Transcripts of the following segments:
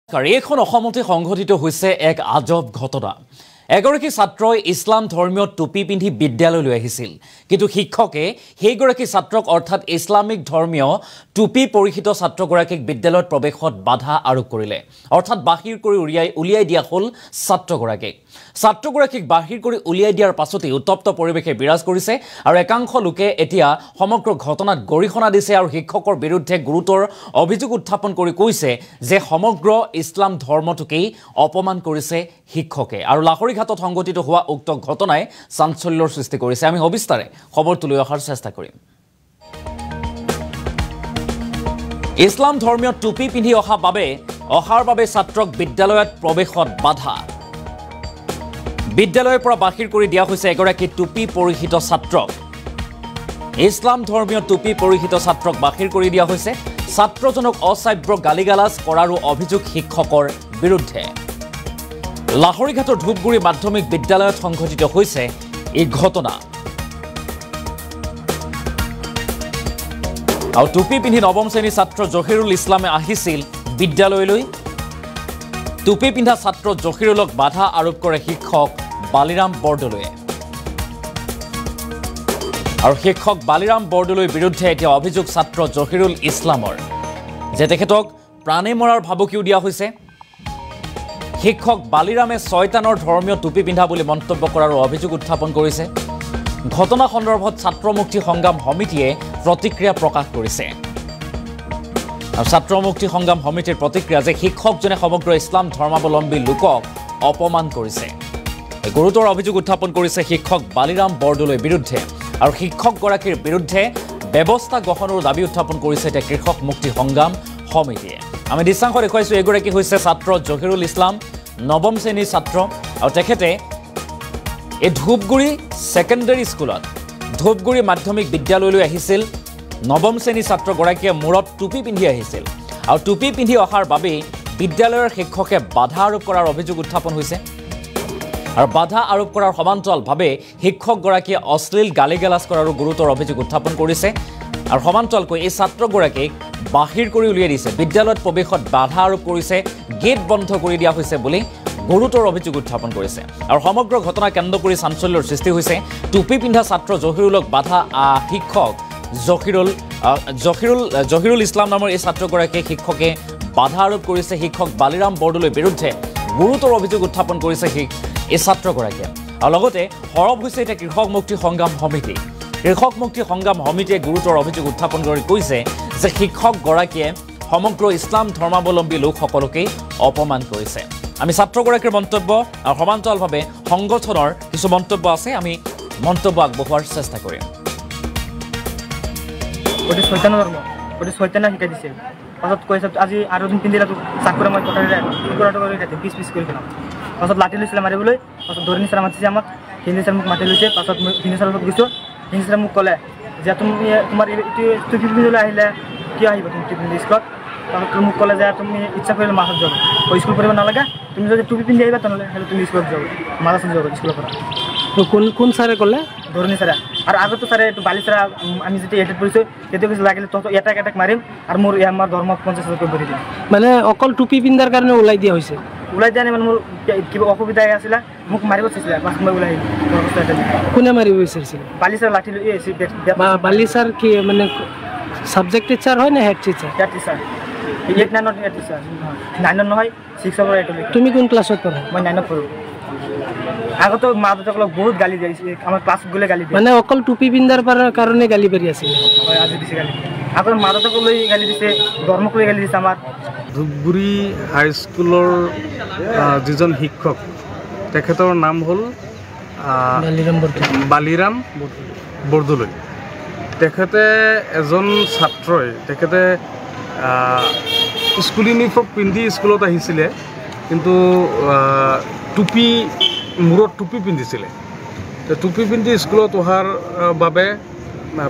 এইখন অসমতে সংঘটিত হৈছে এক আজব ঘটনা। এগৰাকী ছাত্ৰই ইছলাম ধৰ্মীয় টুপি পিন্ধি বিদ্যালয়লৈ আহিছিল, কিন্তু শিক্ষকে সেইগৰাকী ছাত্ৰক অৰ্থাৎ ইছলামিক ধৰ্মীয় টুপি পৰিহিত ছাত্ৰগৰাকীক বিদ্যালয়ত প্ৰৱেশত বাধা আৰোপ কৰিলে, অৰ্থাৎ বাহিৰ কৰি উলিয়াই দিয়া হ'ল ছাত্ৰগৰাকীক বাহিৰ কৰি উলিয়াই দিয়াৰ পাছতে উত্তপ্ত পৰিৱেশে বিৰাজ কৰিছে আৰু একাংশ লোকে এতিয়া সমগ্ৰ ঘটনাত গৰিহণা দিছে আৰু শিক্ষকৰ বিৰুদ্ধে গুৰুতৰ অভিযোগ উত্থাপন কৰি কৈছে যে সমগ্ৰ ইছলাম ধৰ্মটোকেই অপমান কৰিছে শিক্ষকে। আৰু লাহৰীঘাটত সংঘটিত হোৱা উক্ত ঘটনাই চাঞ্চল্যৰ সৃষ্টি কৰিছে। আমি সবিস্তাৰে খবৰটো লৈ অহাৰ চেষ্টা কৰিম। ইছলাম ধৰ্মীয় টুপি পিন্ধি অহাৰ বাবে ছাত্ৰক বিদ্যালয়ত প্ৰৱেশত বাধা। বিদ্যালয়ৰ পৰা বাহিৰ কৰি দিয়া হৈছে এগৰাকী টুপি পৰিহিত ছাত্ৰক। ইছলাম ধৰ্মীয় টুপি পৰিহিত ছাত্ৰক বাহিৰ কৰি দিয়া হৈছে। ছাত্ৰজনক অশ্ৰাব্য গালিগালাজ কৰাৰো অভিযোগ শিক্ষকৰ বিৰুদ্ধে। লাহৰীঘাটৰ ধূপগুৰি মাধ্যমিক বিদ্যালয়ত সংঘটিত হৈছে এই ঘটনা। আৰু টুপি পিন্ধি নৱম শ্ৰেণীৰ ছাত্ৰ জহিৰুল ইছলামে আহিছিল বিদ্যালয়লৈ। টুপি পিন্ধা ছাত্ৰ জহিৰুলক বাধা আৰোপ কৰে শিক্ষক বালিৰাম বৰদলৈয়ে। আৰু শিক্ষক বালিৰাম বৰদলৈৰ বিৰুদ্ধে এতিয়া অভিযোগ ছাত্ৰ জহিৰুল ইছলামৰ যে তেখেতক প্ৰাণে মৰাৰ ভাবুকিও দিয়া হৈছে। শিক্ষক বালিৰামে ছয়তানৰ ধৰ্মীয় টুপি পিন্ধা বুলি মন্তব্য কৰাৰ অভিযোগ উত্থাপন কৰিছে। ঘটনা সন্দৰ্ভত ছাত্ৰ মুক্তি সংগ্ৰাম সমিতিয়ে প্ৰতিক্ৰিয়া প্ৰকাশ কৰিছে। আৰু ছাত্ৰ মুক্তি সংগ্ৰাম সমিতিৰ প্ৰতিক্ৰিয়া যে শিক্ষকজনে সমগ্ৰ ইছলাম ধৰ্মাৱলম্বী লোকক অপমান কৰিছে। গুৰুতৰ অভিযোগ উত্থাপন কৰিছে শিক্ষক বালিৰাম বৰদলৈৰ বিৰুদ্ধে। আৰু শিক্ষকগৰাকীৰ বিৰুদ্ধে ব্যৱস্থা গ্ৰহণৰ দাবী উত্থাপন কৰিছে এতিয়া কৃষক মুক্তি সংগ্ৰাম সমিতিয়ে। আমি দৃশ্যাংশ দেখুৱাইছোঁ। এগৰাকী হৈছে ছাত্ৰ জহিৰুল ইছলাম, নৱম শ্ৰেণীৰ ছাত্ৰ। আৰু তেখেতে এই ধূপগুৰি ছেকেণ্ডেৰী স্কুলত ধূপগুৰি মাধ্যমিক বিদ্যালয়লৈ আহিছিল। নৱম শ্ৰেণীৰ ছাত্ৰগৰাকীয়ে মূৰত টুপি পিন্ধি আহিছিল। আৰু টুপি পিন্ধি অহাৰ বাবেই বিদ্যালয়ৰ শিক্ষকে বাধা আৰোপ কৰাৰ অভিযোগ উত্থাপন হৈছে। আৰু বাধা আৰোপ কৰাৰ সমান্তৰালভাৱে শিক্ষকগৰাকীয়ে অশ্লীল গালিগালাজ কৰাৰো গুৰুতৰ অভিযোগ উত্থাপন কৰিছে। আৰু সমান্তৰালকৈ এই ছাত্ৰগৰাকীক বাহিৰ কৰি উলিয়াই দিছে, বিদ্যালয়ত প্ৰৱেশত বাধা আৰোপ কৰিছে, গেট বন্ধ কৰি দিয়া হৈছে বুলি গুৰুতৰ অভিযোগ উত্থাপন কৰিছে। আৰু সমগ্ৰ ঘটনা কেন্দ্ৰ কৰি চাঞ্চল্যৰ সৃষ্টি হৈছে। টুপি পিন্ধা ছাত্ৰ জহিৰুলক বাধা শিক্ষক জহিৰুল ইছলাম নামৰ এই ছাত্ৰগৰাকীয়ে শিক্ষকে বাধা আৰোপ কৰিছে। শিক্ষক বালিৰাম বৰদলৈৰ বিৰুদ্ধে গুৰুতৰ অভিযোগ উত্থাপন কৰিছে এই ছাত্ৰগৰাকীয়ে। আৰু লগতে সৰব হৈছে এতিয়া কৃষক মুক্তি সংগ্ৰাম সমিতি। কৃষক মুক্তি সংগ্ৰাম সমিতিয়ে গুৰুতৰ অভিযোগ উত্থাপন কৰি কৈছে যে শিক্ষকগৰাকীয়ে সমগ্ৰ ইছলাম ধৰ্মাৱলম্বী লোকসকলকেই অপমান কৰিছে। আমি ছাত্ৰগৰাকীৰ মন্তব্য আৰু সমান্তৰালভাৱে সংগঠনৰ কিছু মন্তব্য আছে, আমি মন্তব্য আগবঢ়োৱাৰ চেষ্টা কৰিম। ছয়তানা শিকাই দিছে। পাছত কৈছে আজি আৰু দিন পিন্ধিলে চাকৰি মই কটাৰি পিছ কৰি পেলাম। পাছত লাঠি লৈছিলে মাৰিবলৈ। পাছত ধৰণী ছাৰ মাতিছে আমাক, হিন্দী ছাৰ মোক মাতি লৈছে। পাছত মই হিন্দী ছাৰৰ লগত গৈছোঁ। হিন্দী ছাৰে মোক ক'লে যে তুমি তোমাৰ টুপি পিন্ধিবলৈ আহিলে কিয় আহিবা তুমি টুপি পিন্ধি স্কুলত? তাৰপিছত মোক ক'লে যে তুমি ইচ্ছা কৰিলে মাছত যাব, স্কুল পঢ়িব নালাগে, তুমি যদি টুপি পিন্ধি আহিবা তেনেহ'লে তুমি স্কুলত যাব, মাছত যাব স্কুলৰ পৰা। কোন ছাৰে ক'লে? ধৰণী ছাৰে। আৰু আগতো ছাৰে এইটো বালি ছাৰে আমি যেতিয়া এটেড কৰিছোঁ তেতিয়া কৈছে লাগিলে তহঁতক এটাক মাৰিম আৰু মোৰ আমাৰ ধৰ্ম 50,000 ভৰি দিম। মানে অকল টুপি পিন্ধাৰ কাৰণে ওলাই দিয়া হৈছে? ওলাই দিয়া নাই, মানে মোৰ কিবা অসুবিধা আছিলে, মোক মাৰিব চাইছিলে। পাছত মই ওলাই আহিলোঁ। কোনে মাৰিব বিচাৰিছিল? বালি ছাৰ লাঠি লৈ বালি ছাৰ কি মানে ছাবজেক্ট টিচাৰ হয় নে head teacher? Head teacher. 8-9 head teacher, 9 নহয় 6 পৰা 8 লৈকে। তুমি কোন ক্লাছত পঢ়া? মই 9 পঢ়োঁ। আগতো মা দেউতাকক বহুত গালি দিছে, আমাৰ ক্লাছত গ'লে গালি দিয়ে। মানে অকল টুপি পিন্ধাৰ কাৰণে গালি পাৰি আছিল? হয়, আজি দিছে গালি। আগত মা দেউতাকক লৈ গালি দিছে, ধৰ্মক লৈ গালি দিছে। আমাৰ ধূপগুৰি হাইস্কুলৰ যিজন শিক্ষক, তেখেতৰ নাম হ'ল বালিৰাম বৰদলৈ। তেখেতে এজন ছাত্ৰই তেখেতে স্কুল ইউনিফৰ্ম পিন্ধি স্কুলত আহিছিলে, কিন্তু মূৰত টুপি পিন্ধিছিলে। টুপি পিন্ধি স্কুলত অহাৰ বাবে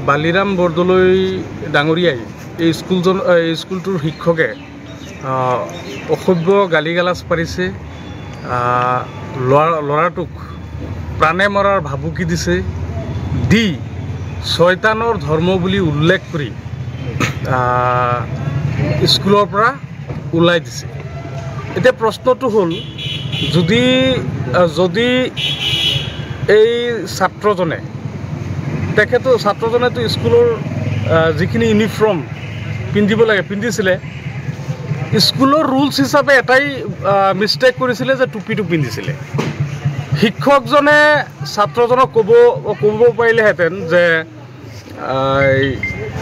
বালিৰাম বৰদলৈ ডাঙৰীয়াই এই স্কুলটোৰ শিক্ষকে অসভ্য গালিগালাজ পাৰিছে, ল'ৰাটোক প্ৰাণে মৰাৰ ভাবুকি দিছে, দি ছয়তানৰ ধৰ্ম বুলি উল্লেখ কৰি স্কুলৰ পৰা ওলাই দিছে। এতিয়া প্ৰশ্নটো হ'ল যদি যদি এই ছাত্ৰজনে ছাত্ৰজনেতো স্কুলৰ যিখিনি ইউনিফৰ্ম পিন্ধিব লাগে পিন্ধিছিলে স্কুলৰ ৰুলছ হিচাপে এটাই মিষ্টেক কৰিছিলে যে টুপিটো পিন্ধিছিলে শিক্ষকজনে ছাত্ৰজনক ক'ব পাৰিলেহেঁতেন যে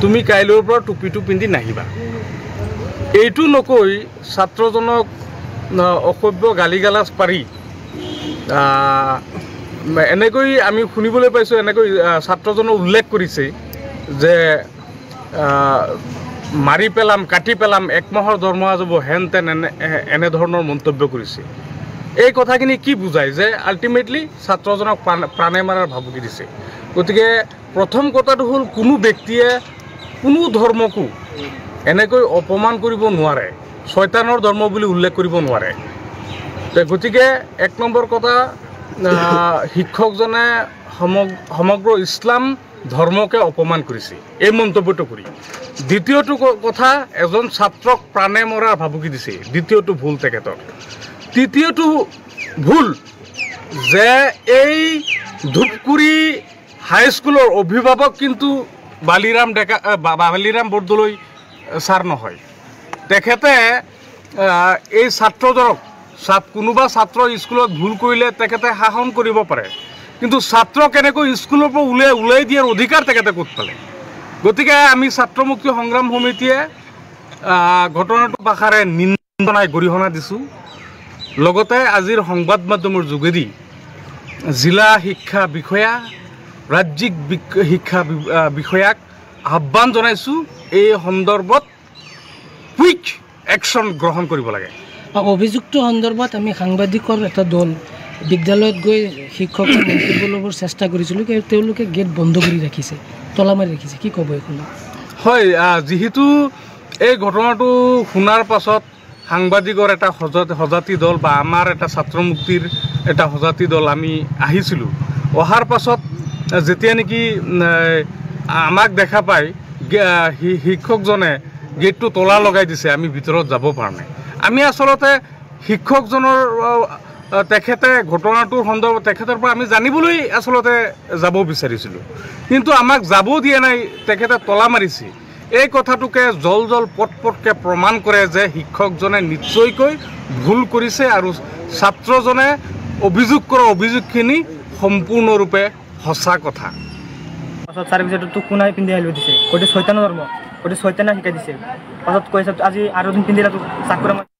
তুমি কাইলৈৰ পৰা টুপিটো পিন্ধি নাহিবা এইটো নকৈ ছাত্ৰজনক অসভ্য গালি গালাজ পাৰি এনেকৈ আমি শুনিবলৈ পাইছোঁ এনেকৈ ছাত্ৰজনে উল্লেখ কৰিছে যে মাৰি পেলাম কাটি পেলাম 1 মাহৰ দৰমহা যাব হেন তেন এনেধৰণৰ মন্তব্য কৰিছে এই কথাখিনি কি বুজায় যে আল্টিমেটলি ছাত্ৰজনক প্ৰাণে মাৰাৰ ভাবুকি দিছে গতিকে প্ৰথম কথাটো হ'ল কোনো ব্যক্তিয়ে কোনো ধৰ্মকো এনেকৈ অপমান কৰিব নোৱাৰে শয়তানৰ ধৰ্ম বুলি উল্লেখ কৰিব নোৱাৰে গতিকে 1 নম্বৰ কথা শিক্ষকজনে সমগ্ৰ ইছলাম ধৰ্মকে অপমান কৰিছে এই মন্তব্যটো কৰি দ্বিতীয়টো কথা এজন ছাত্ৰক প্ৰাণে মৰাৰ ভাবুকি দিছে দ্বিতীয়টো ভুল তেখেতৰ তৃতীয়টো ভুল যে এই ধূপগুৰি হাইস্কুলৰ অভিভাৱক কিন্তু বালিৰাম বৰদলৈ ছাৰ নহয় তেখেতে এই ছাত্ৰজনক কোনোবা ছাত্ৰ স্কুলত ভুল কৰিলে তেখেতে শাসন কৰিব পাৰে কিন্তু ছাত্ৰ কেনেকৈ স্কুলৰ পৰা ওলাই দিয়াৰ অধিকাৰ তেখেতে ক'ত পালে গতিকে আমি ছাত্ৰমুক্তি সংগ্ৰাম সমিতিয়ে ঘটনাটো ভাষাৰে নিন্দনাই গৰিহণা দিছোঁ লগতে আজিৰ সংবাদ মাধ্যমৰ যোগেদি জিলা শিক্ষা বিষয়া ৰাজ্যিক শিক্ষা বিষয়াক আহ্বান জনাইছোঁ এই সন্দৰ্ভত কুইক একশ্যন গ্ৰহণ কৰিব লাগে অভিযুক্ত সন্দৰ্ভত আমি সাংবাদিকৰ এটা দল বিদ্যালয়ত গৈ শিক্ষক মন্তব্য ল'বৰ চেষ্টা কৰিছিলোঁ কিন্তু তেওঁলোকে গেট বন্ধ কৰি ৰাখিছে তলা মাৰি ৰাখিছে কি ক'ব এইখন হয় যিহেতু এই ঘটনাটো শুনাৰ পাছত সাংবাদিকৰ এটা সজাতি দল বা আমাৰ এটা ছাত্ৰ মুক্তিৰ এটা সজাতি দল আমি আহিছিলোঁ অহাৰ পাছত যেতিয়া নেকি আমাক দেখা পাই শিক্ষকজনে গেটটো তলা লগাই দিছে আমি ভিতৰত যাব পৰা নাই আমি আচলতে শিক্ষকজনৰ তেখেতে ঘটনাটোৰ সন্দৰ্ভত তেখেতৰ পৰা আমি জানিবলৈ আচলতে যাব বিচাৰিছিলোঁ কিন্তু আমাক যাব দিয়া নাই তেখেতে তলা মাৰিছে এই কথাটোকে জল পটকে প্ৰমাণ কৰে যে শিক্ষকজনে নিশ্চয়কৈ ভুল কৰিছে আৰু ছাত্ৰজনে অভিযোগ কৰা অভিযোগখিনি সম্পূৰ্ণৰূপে সঁচা কথা পাছত ছাৰে পিছত তোক কোনাই পিন্ধি আহিব দিছে গোটেই শয়তানৰ ধৰ্ম গোটেই শয়তানে শিকাই দিছে পাছত কৈছে আজি আৰু দিন পিন্ধিলে তোক চাকৰা